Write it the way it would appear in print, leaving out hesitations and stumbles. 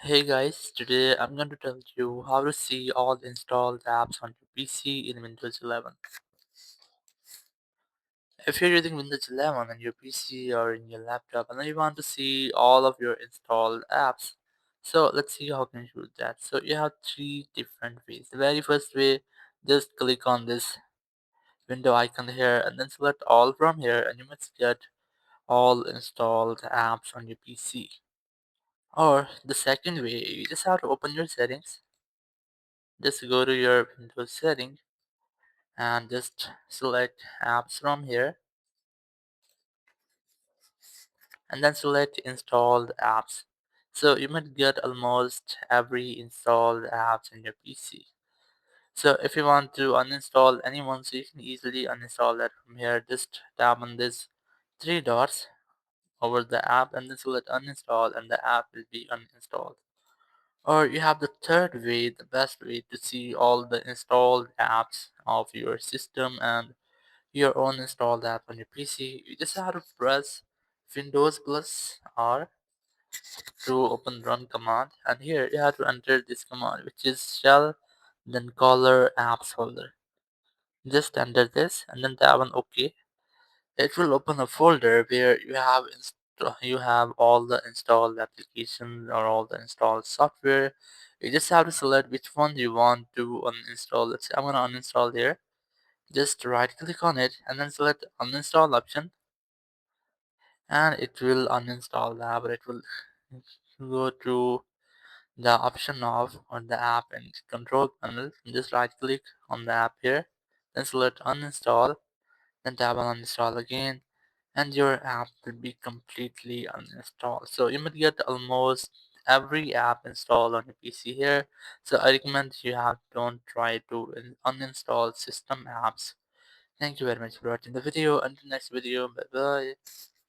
Hey guys, today I'm going to tell you how to see all the installed apps on your PC in Windows 11. If you're using Windows 11 on your PC or in your laptop and then you want to see all of your installed apps, so let's see how can you do that. So you have three different ways. The very first way, just click on this window icon here and then select all from here and you must get all installed apps on your PC. Or the second way, you just have to open your settings. Just go to your Windows setting and just select apps from here and then select installed apps. So you might get almost every installed apps in your PC. So if you want to uninstall anyone, so you can easily uninstall that from here. Just tap on this three dots over the app and then select uninstall and the app will be uninstalled. Or you have the third way, the best way to see all the installed apps of your system and your own installed app on your PC. You just have to press Windows plus R to open run command, and here you have to enter this command, which is shell then color apps folder. Just enter this and then tap on OK. It will open a folder where you have all the installed applications or all the installed software. You just have to select which one you want to uninstall. Let's say I'm gonna uninstall here. Just right click on it and then select uninstall option and it will uninstall the app, but it will go to the option of on the app and control panel. Just right click on the app here, then select uninstall, then tap on uninstall again, and your app will be completely uninstalled. So you might get almost every app installed on your PC here. So I recommend you have don't try to uninstall system apps. Thank you very much for watching the video. Until next video, bye bye.